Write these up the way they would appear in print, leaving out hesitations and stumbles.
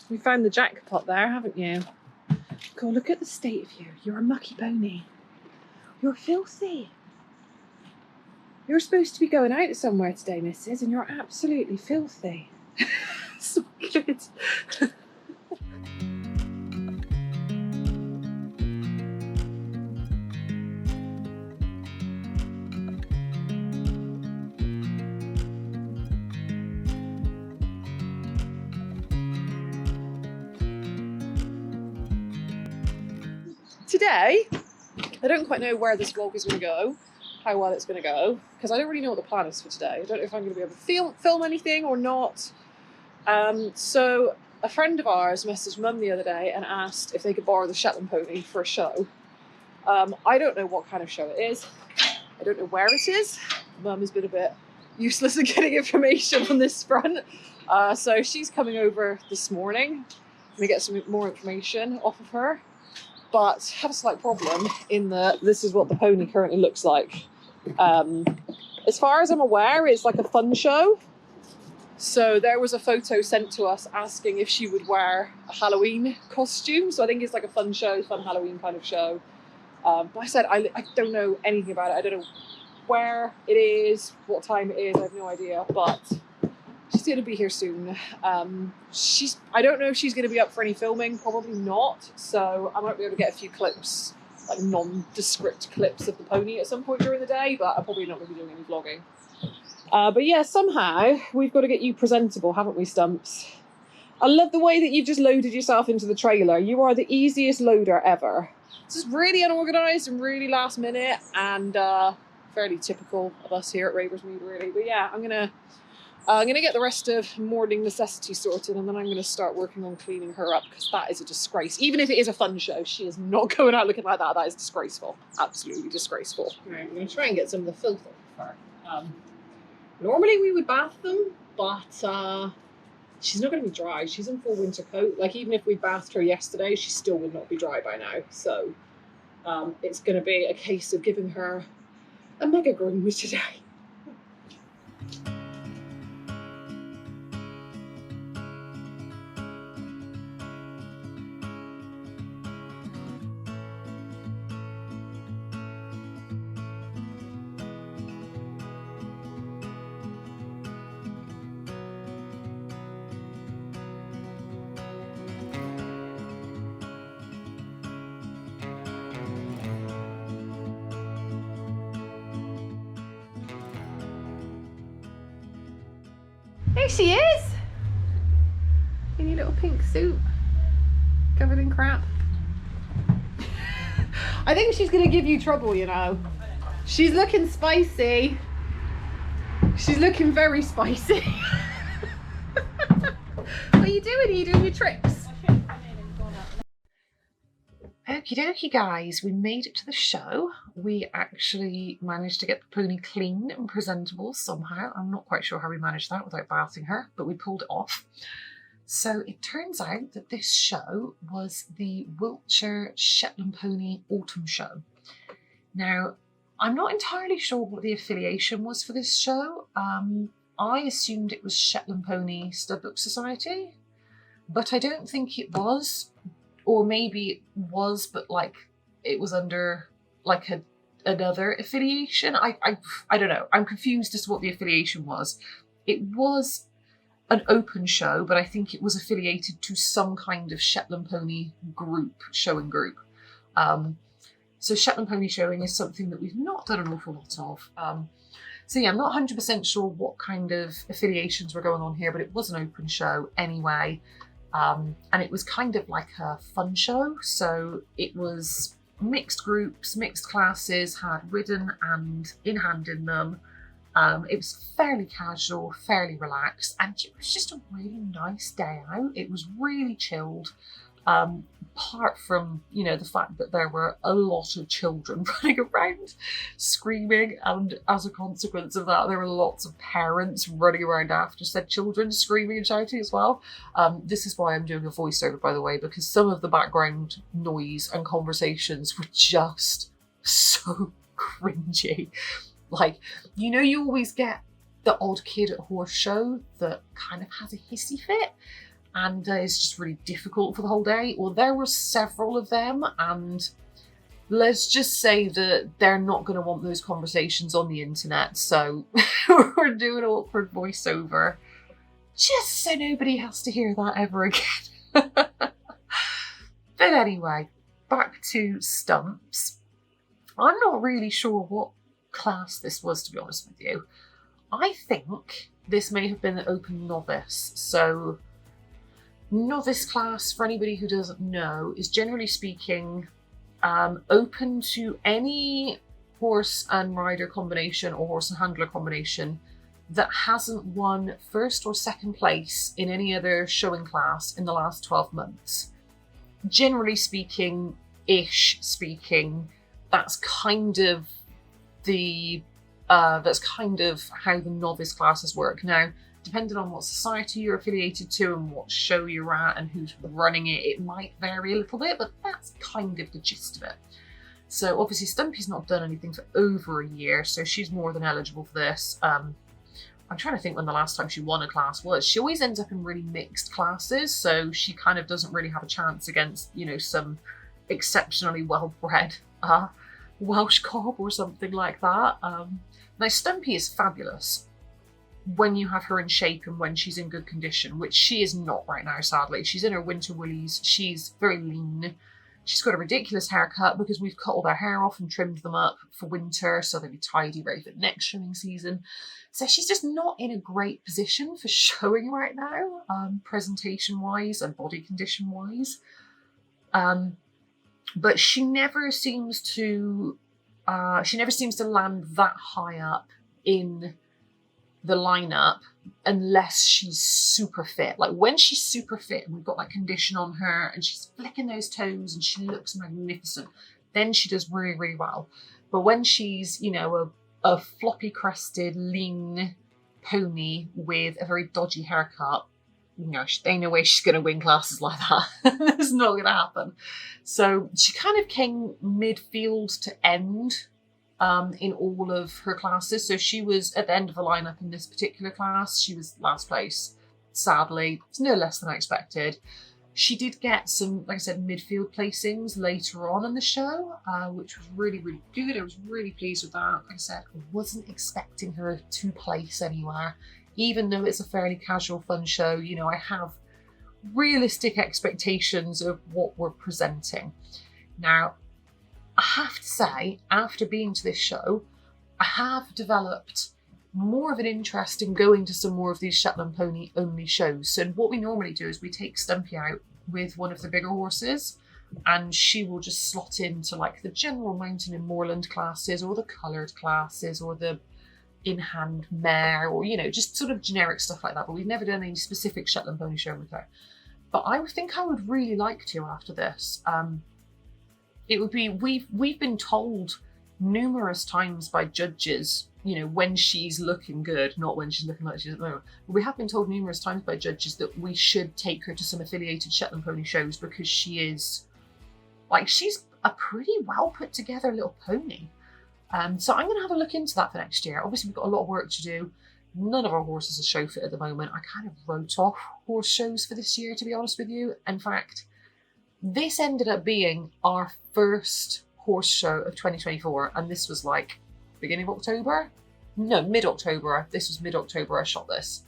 You found the jackpot there, haven't you? God, look at the state of you. You're a mucky pony. You're filthy. You're supposed to be going out somewhere today, missus, and you're absolutely filthy. So good. Today, I don't quite know where this vlog is going to go, how well it's going to go, because I don't really know what the plan is for today. I don't know if I'm going to be able to film anything or not. So a friend of ours messaged Mum the other day and asked if they could borrow the Shetland pony for a show. I don't know what kind of show it is. I don't know where it is. Mum has been a bit useless at getting information on this front. So she's coming over this morning. I'm going to get some more information off of her. But have a slight problem in that this is what the pony currently looks like. As far as I'm aware, it's like a fun show. So there was a photo sent to us asking if she would wear a Halloween costume. So I think it's like a fun show, fun Halloween kind of show. But I said, I don't know anything about it. I don't know where it is, what time it is. I have no idea, but she's going to be here soon. I don't know if she's going to be up for any filming, probably not. So I might be able to get a few clips, like nondescript clips of the pony at some point during the day, but I'm probably not going to be doing any vlogging. But yeah, somehow we've got to get you presentable, haven't we, Stumps? I love the way that you've just loaded yourself into the trailer. You are the easiest loader ever. It's just really unorganised and really last minute and fairly typical of us here at Raversmead, really. But yeah, I'm gonna get the rest of morning necessities sorted, and then I'm gonna start working on cleaning her up, because that is a disgrace. Even if it is a fun show, she is not going out looking like that. That is disgraceful. Absolutely disgraceful. Right, I'm gonna try and get some of the filth off her. Normally we would bath them, but she's not going to be dry. She's in full winter coat. Like, even if we bathed her yesterday, she still would not be dry by now. So it's going to be a case of giving her a mega groom today. There she is! In your little pink suit. Covered in crap. I think she's gonna give you trouble, you know. She's looking spicy. She's looking very spicy. What are you doing? Are you doing your tricks? Okie dokie, guys, we made it to the show. We actually managed to get the pony clean and presentable somehow. I'm not quite sure how we managed that without bathing her, but we pulled it off. So it turns out that this show was the Wiltshire Shetland Pony Autumn Show. Now, I'm not entirely sure what the affiliation was for this show. I assumed it was Shetland Pony Studbook Society, but I don't think it was. Or maybe it was, but like it was under like another affiliation. I don't know. I'm confused as to what the affiliation was. It was an open show, but I think it was affiliated to some kind of Shetland Pony group, showing group. So Shetland Pony showing is something that we've not done an awful lot of. So yeah, I'm not 100% sure what kind of affiliations were going on here, but it was an open show anyway. And it was kind of like a fun show. So it was mixed groups, mixed classes, had ridden and in hand in them. It was fairly casual, fairly relaxed, and it was just a really nice day out. It was really chilled. Apart from, you know, the fact that there were a lot of children running around screaming, and as a consequence of that there were lots of parents running around after said children screaming and shouting as well. This is why I'm doing a voiceover, by the way, because some of the background noise and conversations were just so cringy. Like, you know, you always get the odd kid at a horse show that kind of has a hissy fit. and it's just really difficult for the whole day. Well, there were several of them, and let's just say that they're not going to want those conversations on the internet, so we're doing an awkward voiceover just so nobody has to hear that ever again. But anyway, back to Stumps. I'm not really sure what class this was, to be honest with you. I think this may have been an open novice. So novice class, for anybody who doesn't know, is generally speaking open to any horse and rider combination or horse and handler combination that hasn't won first or second place in any other showing class in the last 12 months. Generally speaking, that's kind of how the novice classes work. Now, depending on what society you're affiliated to and what show you're at and who's running it, it might vary a little bit, but that's kind of the gist of it. So obviously Stumpy's not done anything for over a year, so she's more than eligible for this. I'm trying to think when the last time she won a class was. She always ends up in really mixed classes, so she kind of doesn't really have a chance against, some exceptionally well-bred Welsh cob or something like that. Now, Stumpy is fabulous when you have her in shape and when she's in good condition, which she is not right now, sadly. She's in her winter woolies. She's very lean. She's got a ridiculous haircut because we've cut all their hair off and trimmed them up for winter so they'll be tidy, ready for the next showing season. So she's just not in a great position for showing right now, presentation-wise and body condition-wise. But she never seems to land that high up in the lineup unless she's super fit. Like when she's super fit and we've got that condition on her and she's flicking those toes and she looks magnificent, then she does really, really well. But when she's, a floppy crested, lean pony with a very dodgy haircut, ain't no way she's going to win classes like that. It's not going to happen. So she kind of came midfield to end in all of her classes. So she was at the end of the lineup in this particular class. She was last place, sadly. It's no less than I expected. She did get some, like I said, midfield placings later on in the show, which was really, really good. I was really pleased with that. Like I said, I wasn't expecting her to place anywhere, even though it's a fairly casual, fun show. I have realistic expectations of what we're presenting. Now, I have to say, after being to this show, I have developed more of an interest in going to some more of these Shetland pony only shows. So what we normally do is we take Stumpy out with one of the bigger horses and she will just slot into like the general mountain and moorland classes or the coloured classes or the in-hand mare or, just sort of generic stuff like that. But we've never done any specific Shetland pony show with her. But I think I would really like to after this. It would be, we've been told numerous times by judges, when she's looking good, not when she's looking like she's at the moment. We have been told numerous times by judges that we should take her to some affiliated Shetland pony shows because she's a pretty well put together little pony. So I'm going to have a look into that for next year. Obviously, we've got a lot of work to do. None of our horses are show fit at the moment. I kind of wrote off horse shows for this year, to be honest with you. In fact, this ended up being our first horse show of 2024, and this was like beginning of October? No, mid-October. This was mid-October I shot this.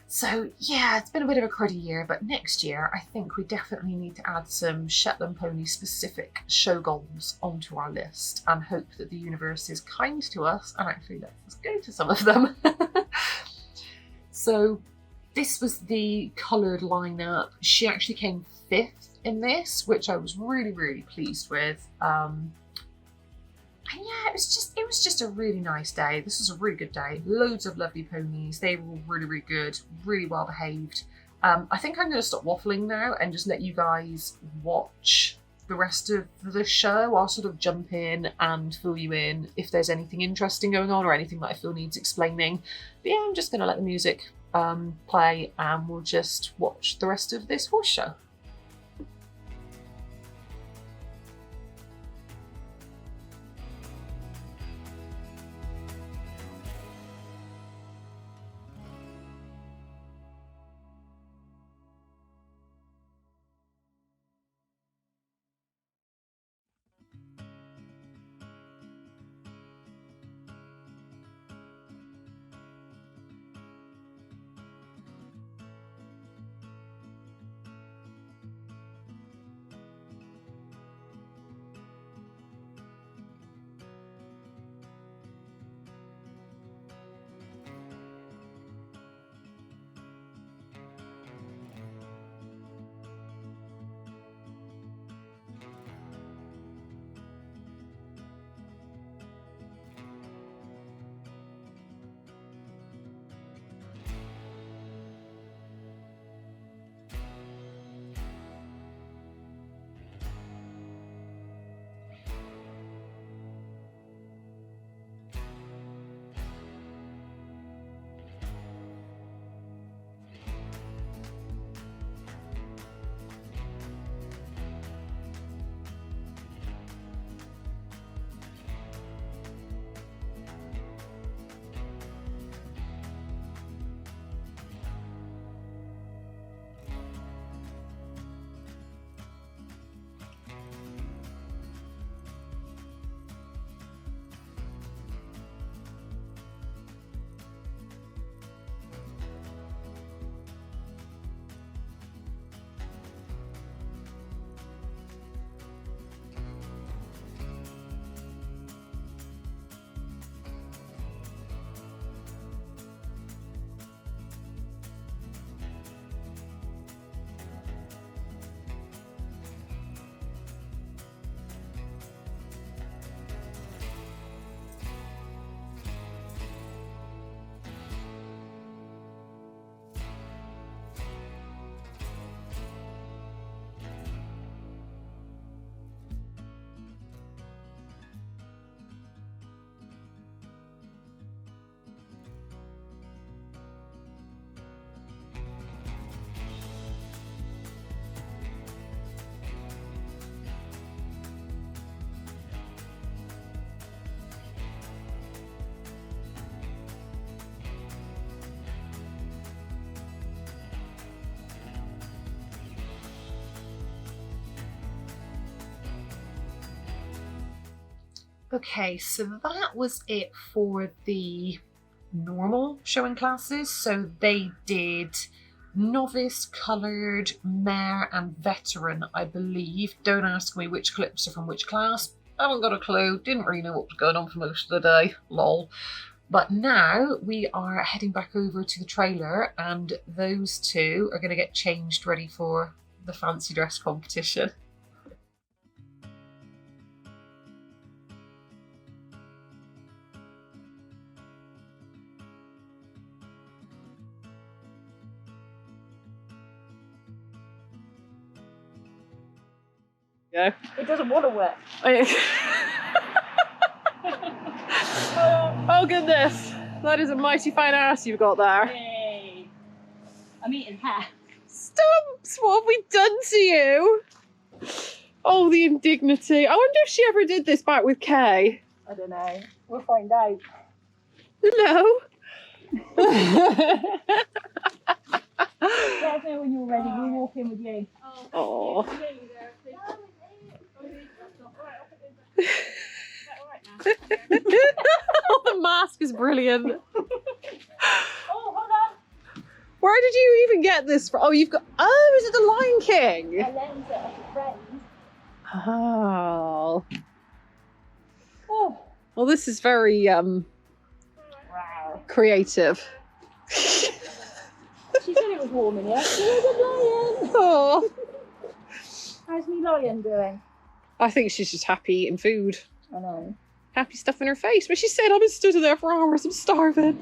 So yeah, it's been a bit of a cruddy year, but next year I think we definitely need to add some Shetland pony specific show goals onto our list and hope that the universe is kind to us and actually lets us go to some of them. So this was the coloured lineup. She actually came 5th in this, which I was really, really pleased with. And yeah, it was just a really nice day. This was a really good day. Loads of lovely ponies. They were all really, really good, really well behaved. I think I'm going to stop waffling now and just let you guys watch the rest of the show. I'll sort of jump in and fill you in if there's anything interesting going on or anything that I feel needs explaining. But yeah, I'm just going to let the music play and we'll just watch the rest of this horse show. Okay, so that was it for the normal showing classes. So they did novice, coloured, mare and veteran, I believe. Don't ask me which clips are from which class. I haven't got a clue. Didn't really know what was going on for most of the day. Lol. But now we are heading back over to the trailer and those two are going to get changed ready for the fancy dress competition. Yeah. It doesn't want to work. Oh goodness, that is a mighty fine ass you've got there. Yay. I'm eating hair. Stumps, what have we done to you? Oh, the indignity. I wonder if she ever did this back with Kay. I don't know. We'll find out. Hello. Let us know when you're ready. We'll walk in with you. Oh. Oh, the mask is brilliant. Oh, hold on. Where did you even get this from? Oh, you've got. Oh, is it the Lion King? I lent it off a friend. Oh. Oh. Well, this is very Wow. creative. She said it was warm in here. Here's a lion. Oh. How's me lion doing? I think she's just happy eating food. I know. Happy stuff in her face. But she said, I've been stood there for hours. I'm starving.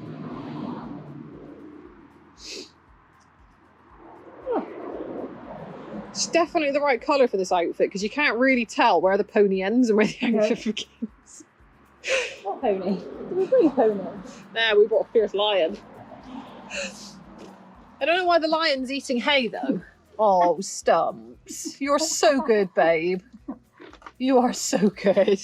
It's definitely the right colour for this outfit because you can't really tell where the pony ends and where the outfit begins. What pony? Did we bring a pony? Nah, we brought a fierce lion. I don't know why the lion's eating hay though. Oh, Stumps. You're so good, babe. You are so good.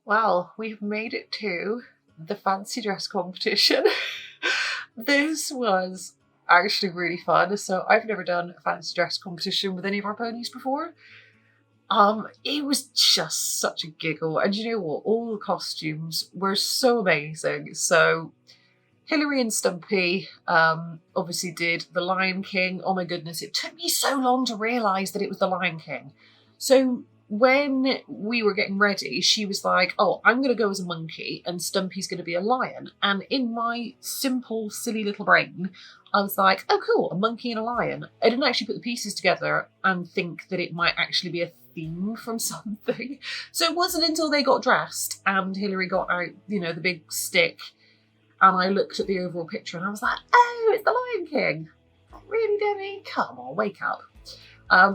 Well, we've made it to the fancy dress competition. This was actually really fun. So I've never done a fancy dress competition with any of our ponies before. It was just such a giggle. And you know what? All the costumes were so amazing. So Hilary and Stumpy obviously did the Lion King. Oh my goodness, it took me so long to realise that it was the Lion King. So when we were getting ready, she was like, oh, I'm going to go as a monkey and Stumpy's going to be a lion. And in my simple, silly little brain, I was like, oh, cool, a monkey and a lion. I didn't actually put the pieces together and think that it might actually be a theme from something. So it wasn't until they got dressed and Hilary got out, you know, the big stick, and I looked at the overall picture and I was like, oh, it's the Lion King. Really, Demi? Come on, wake up.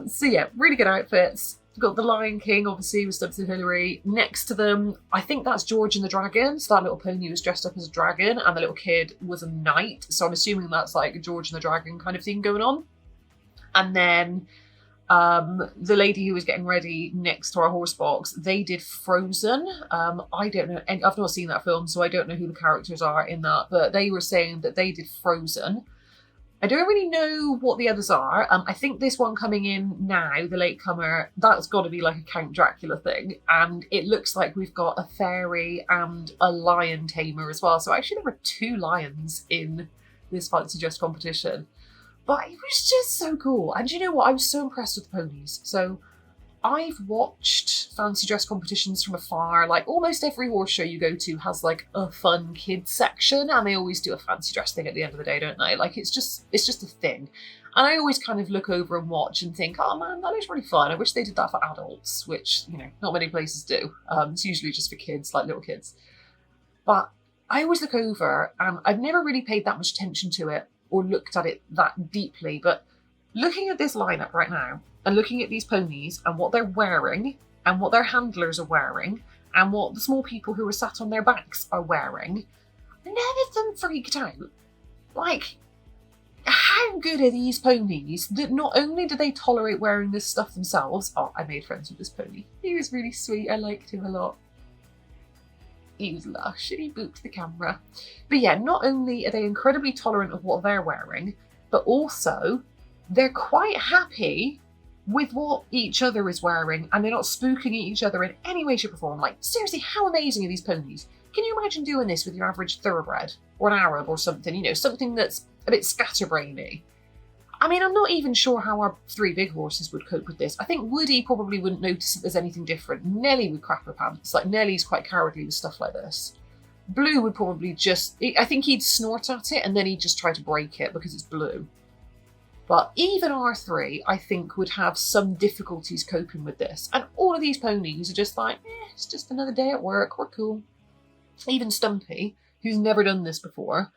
So yeah, really good outfits. Got the Lion King, obviously, with Stubbs and Hilary. Next to them, I think that's George and the Dragon. So that little pony was dressed up as a dragon and the little kid was a knight. So I'm assuming that's like a George and the Dragon kind of thing going on. And then The lady who was getting ready next to our horse box, they did Frozen. I don't know, and I've not seen that film, so I don't know who the characters are in that, but they were saying that they did Frozen. I don't really know what the others are. I think this one coming in now, the latecomer, that's got to be like a Count Dracula thing. And it looks like we've got a fairy and a lion tamer as well. So actually there were 2 lions in this fancy dress competition. But it was just so cool. And you know what? I was so impressed with the ponies. So I've watched fancy dress competitions from afar. Like almost every horse show you go to has like a fun kids section, and they always do a fancy dress thing at the end of the day, don't they? Like it's just a thing. And I always kind of look over and watch and think, oh man, that looks really fun. I wish they did that for adults, which, you know, not many places do. It's usually just for kids, like little kids. But I always look over, and I've never really paid that much attention to it or looked at it that deeply. But looking at this lineup right now, and looking at these ponies and what they're wearing and what their handlers are wearing and what the small people who are sat on their backs are wearing, none of them freaked out. Like, how good are these ponies that not only do they tolerate wearing this stuff themselves— oh, I made friends with this pony. He was really sweet. I liked him a lot. He was lush and he booped the camera. But yeah, not only are they incredibly tolerant of what they're wearing, but also they're quite happy with what each other is wearing, and they're not spooking each other in any way, shape or form. Like, seriously, how amazing are these ponies? Can you imagine doing this with your average thoroughbred or an Arab or something, you know, something that's a bit scatterbrainy? I mean, I'm not even sure how our 3 big horses would cope with this. I think Woody probably wouldn't notice if there's anything different. Nelly would crap her pants. Like, Nelly's quite cowardly with stuff like this. Blue would probably just— I think he'd snort at it and then he'd just try to break it because it's blue. But even R3, I think, would have some difficulties coping with this. And all of these ponies are just like, it's just another day at work, we're cool. Even Stumpy, who's never done this before,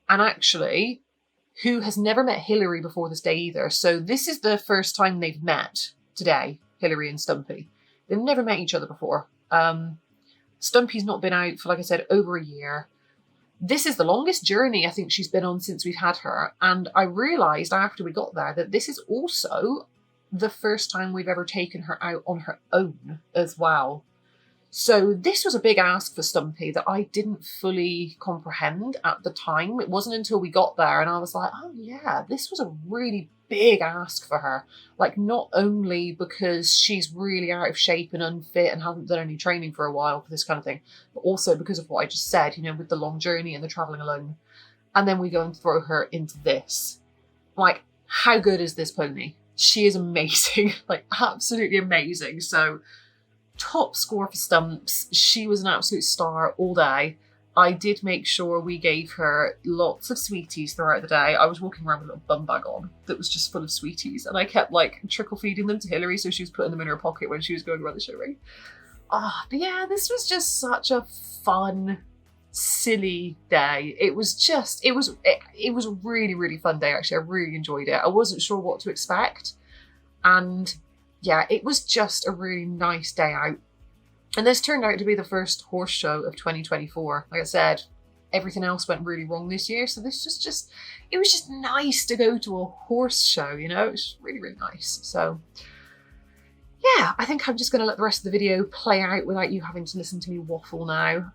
and actually, who has never met Hilary before this day either. So this is the first time they've met today, Hilary and Stumpy. They've never met each other before. Stumpy's not been out for, like I said, over a year. This is the longest journey I think she's been on since we've had her. And I realised after we got there that this is also the first time we've ever taken her out on her own as well. So this was a big ask for Stumpy that I didn't fully comprehend at the time. It wasn't until we got there and I was like, oh yeah, this was a really big ask for her. Like, not only because she's really out of shape and unfit and hasn't done any training for a while for this kind of thing, but also because of what I just said, you know, with the long journey and the travelling alone. And then we go and throw her into this. Like, how good is this pony? She is amazing, like absolutely amazing. So top score for Stumps. She was an absolute star all day. I did make sure we gave her lots of sweeties throughout the day. I was walking around with a little bum bag on that was just full of sweeties, and I kept like trickle feeding them to Hilary, so she was putting them in her pocket when she was going around the show ring. But yeah, this was just such a fun, silly day. It was a really, really fun day actually. I really enjoyed it. I wasn't sure what to expect, and yeah, it was just a really nice day out. And this turned out to be the first horse show of 2024. Like I said, everything else went really wrong this year. So this was just, it was just nice to go to a horse show, you know? It was really, really nice. So yeah, I think I'm just going to let the rest of the video play out without you having to listen to me waffle now.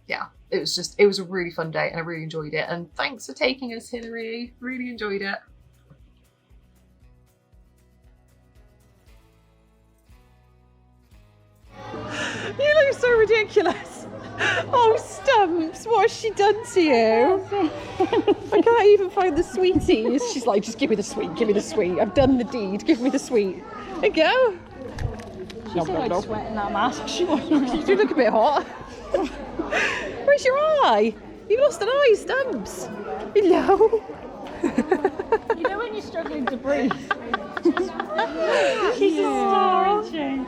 Yeah, it was a really fun day and I really enjoyed it. And thanks for taking us, Hilary. Really enjoyed it. You look so ridiculous. Oh, Stumps, what has she done to you? I can't even find the sweeties. She's like, just give me the sweet, give me the sweet. I've done the deed, give me the sweet. There you go. She's like sweating that mask. You do look a bit hot. Where's your eye? You've lost an eye, Stumps. Hello. You know when you're struggling to breathe? She's a star, isn't she?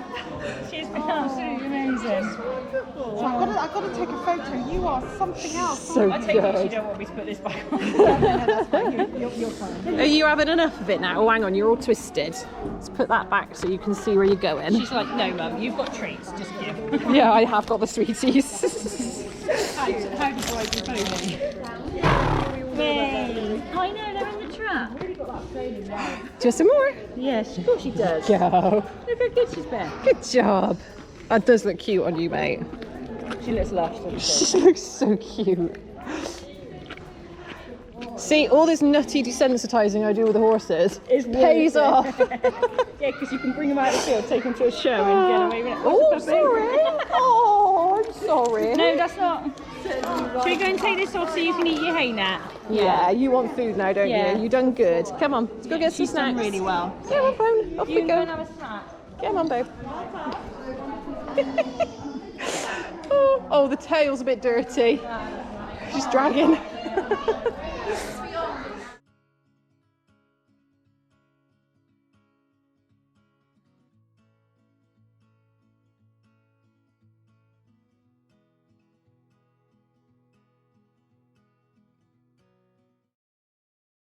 She's been absolutely amazing. So I've got to take a photo. You are something else. So I take it good. you don't want me to put this back on. No, that's fine. You're fine. Are you having enough of it now? Oh, hang on, you're all twisted. Let's put that back so you can see where you're going. She's like, no, Mum, you've got treats. Just give. Yeah, I have got the sweeties. How do you ride your pony? Yay! I know, they're in the tree. that? Really got that training now. Just some more. Yes, of course she does. Go. Look how good she's been. Good job. That does look cute on you, mate. She looks lush, doesn't she? She looks so cute. See, all this nutty desensitising I do with the horses pays off. Yeah, because you can bring them out of the field, take them to a show and get away with it. Oh, sorry. Oh, I'm sorry. No, that's not. Should we go and take this off so you can eat your hay nut? Yeah, you want food now, don't Yeah. you? You done good. Come on, let's go get some She's done snacks. really well. Come on, Bone. Off You we can go and go. have a snack. Come on, Bone. Oh, the tail's a bit dirty. She's dragging.